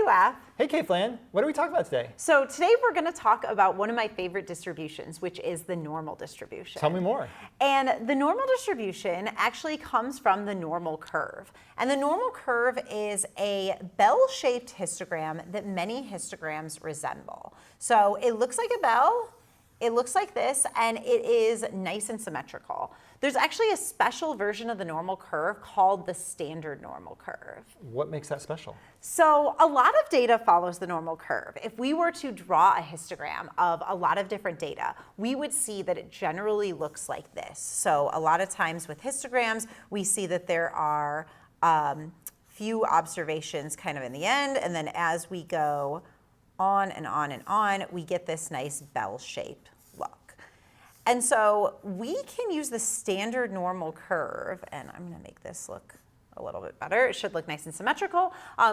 Waf. Hey, K-Flan. What are we talking about today? So today we're going to talk about one of my favorite distributions, which is the normal distribution. Tell me more. And the normal distribution actually comes from the normal curve. And the normal curve is a bell-shaped histogram that many histograms resemble. So it looks like a bell. It looks like this, and it is nice and symmetrical. There's actually a special version of the normal curve called the standard normal curve. What makes that special? So a lot of data follows the normal curve. If we were to draw a histogram of a lot of different data, we would see that it generally looks like this. So a lot of times with histograms, we see that there are few observations kind of in the end, and then as we go on and on and on, we get this nice bell-shaped look. And so we can use the standard normal curve, and I'm gonna make this look a little bit better. It should look nice and symmetrical.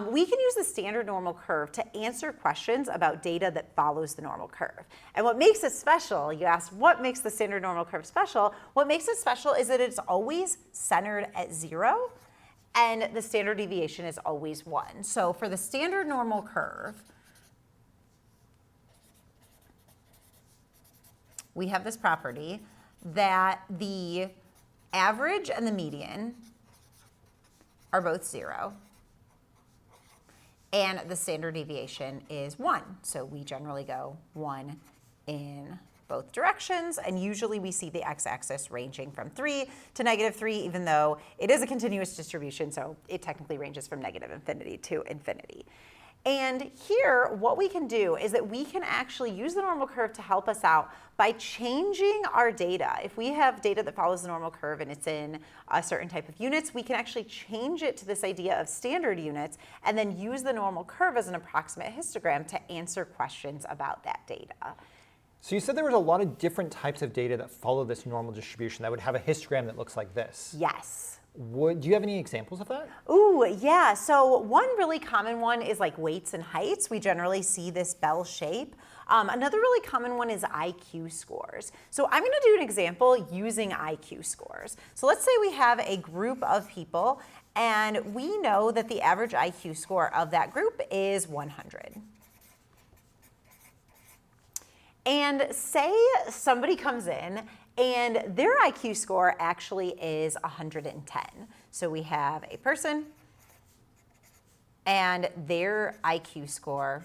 We can use the standard normal curve to answer questions about data that follows the normal curve. And what makes it special, you asked, what makes the standard normal curve special? What makes it special is that it's always centered at 0, and the standard deviation is always 1. So for the standard normal curve, we have this property that the average and the median are both 0, and the standard deviation is 1. So we generally go 1 in both directions, and usually we see the x-axis ranging from 3 to -3, even though it is a continuous distribution, so it technically ranges from -infinity to infinity. And here, what we can do is that we can actually use the normal curve to help us out by changing our data. If we have data that follows the normal curve and it's in a certain type of units, we can actually change it to this idea of standard units and then use the normal curve as an approximate histogram to answer questions about that data. So you said there was a lot of different types of data that follow this normal distribution that would have a histogram that looks like this. Yes. Do you have any examples of that? Ooh, yeah. So one really common one is like weights and heights. We generally see this bell shape. Another really common one is IQ scores. So I'm going to do an example using IQ scores. So let's say we have a group of people, and we know that the average IQ score of that group is 100. And say somebody comes in and their IQ score actually is 110. So we have a person and their IQ score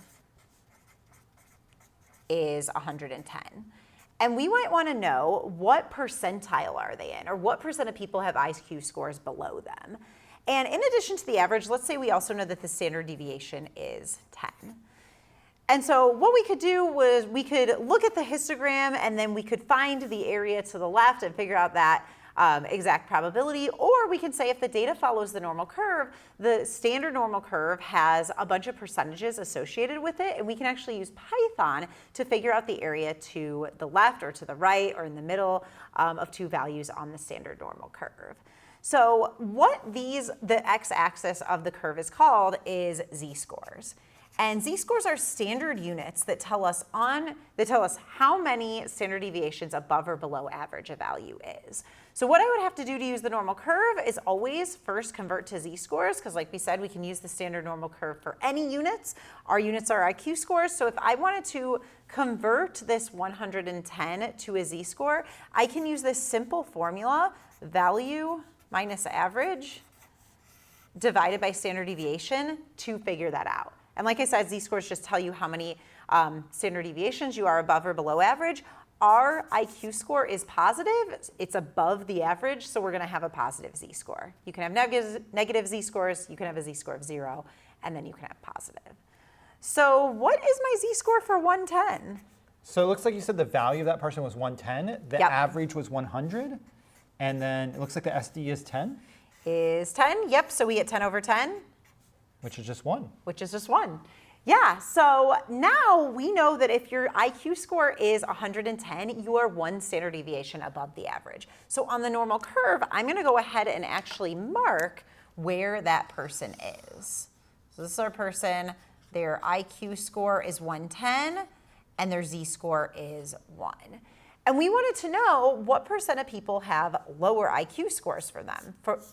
is 110. And we might want to know what percentile are they in, or what percent of people have IQ scores below them. And in addition to the average, let's say we also know that the standard deviation is 10. And so what we could do was we could look at the histogram and then we could find the area to the left and figure out that exact probability. Or we can say if the data follows the normal curve, the standard normal curve has a bunch of percentages associated with it, and we can actually use Python to figure out the area to the left or to the right or in the middle of two values on the standard normal curve. So what the x-axis of the curve is called is z-scores. And z-scores are standard units that tell us how many standard deviations above or below average a value is. So what I would have to do to use the normal curve is always first convert to z-scores, because like we said, we can use the standard normal curve for any units. Our units are IQ scores. So if I wanted to convert this 110 to a z-score, I can use this simple formula, value minus average divided by standard deviation, to figure that out. And like I said, z-scores just tell you how many standard deviations you are above or below average. Our IQ score is positive. It's above the average, so we're going to have a positive z-score. You can have negative z-scores, you can have a z-score of 0, and then you can have positive. So what is my z-score for 110? So it looks like you said the value of that person was 110, the Yep. average was 100, and then it looks like the SD is 10? Is 10, yep, so we get 10 over 10. Which is just 1. Which is just 1. Yeah, so now we know that if your IQ score is 110, you are 1 standard deviation above the average. So on the normal curve, I'm going to go ahead and actually mark where that person is. So this is our person. Their IQ score is 110, and their z-score is 1. And we wanted to know what percent of people have lower IQ scores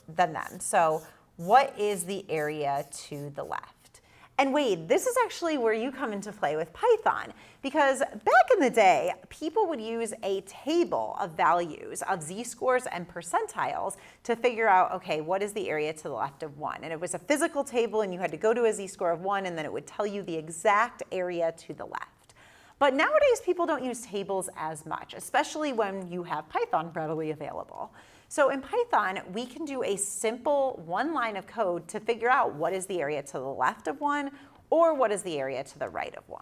than them. So what is the area to the left? And Wade, this is actually where you come into play with Python, because back in the day, people would use a table of values of z-scores and percentiles to figure out, okay, what is the area to the left of 1? And it was a physical table, and you had to go to a z-score of 1, and then it would tell you the exact area to the left. But nowadays, people don't use tables as much, especially when you have Python readily available. So in Python, we can do a simple one line of code to figure out what is the area to the left of 1 or what is the area to the right of 1.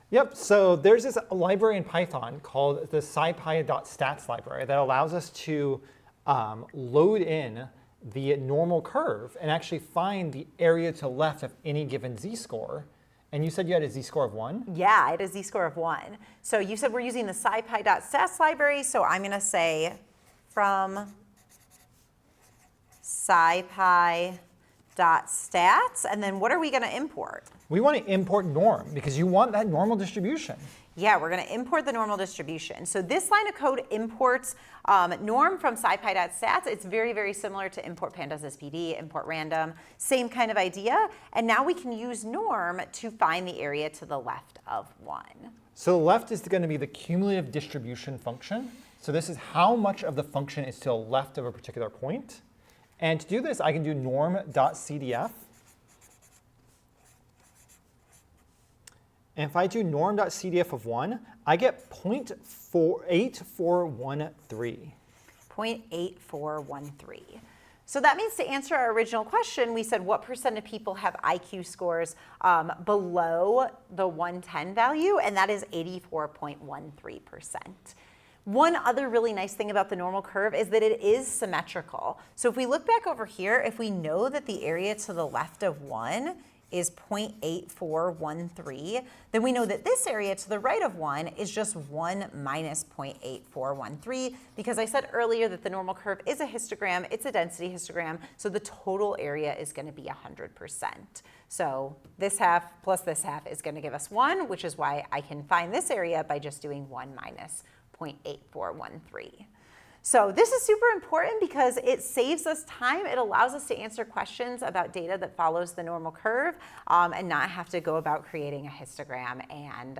Yep, so there's this library in Python called the scipy.stats library that allows us to load in the normal curve and actually find the area to the left of any given z-score. And you said you had a z-score of 1? Yeah, I had a z-score of 1. So you said we're using the scipy.stats library, so I'm going to say from scipy.stats, and then what are we going to import? We want to import norm because you want that normal distribution. Yeah, we're going to import the normal distribution. So this line of code imports norm from scipy.stats. It's very, very similar to import pandas SPD, import random, same kind of idea. And now we can use norm to find the area to the left of 1. So the left is going to be the cumulative distribution function. So this is how much of the function is to the left of a particular point. And to do this, I can do norm.cdf. And if I do norm.cdf of 1, I get 0.8413. 0.8413. So that means to answer our original question, we said what percent of people have IQ scores below the 110 value, and that is 84.13%. One other really nice thing about the normal curve is that it is symmetrical. So if we look back over here, if we know that the area to the left of 1 is 0.8413, then we know that this area to the right of 1 is just 1 minus 0.8413, because I said earlier that the normal curve is a histogram, it's a density histogram, so the total area is going to be 100%. So this half plus this half is going to give us 1, which is why I can find this area by just doing 1 minus 0.8413. So this is super important because it saves us time. It allows us to answer questions about data that follows the normal curve and not have to go about creating a histogram and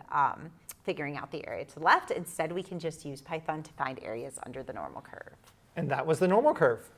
figuring out the area to the left. Instead, we can just use Python to find areas under the normal curve. And that was the normal curve.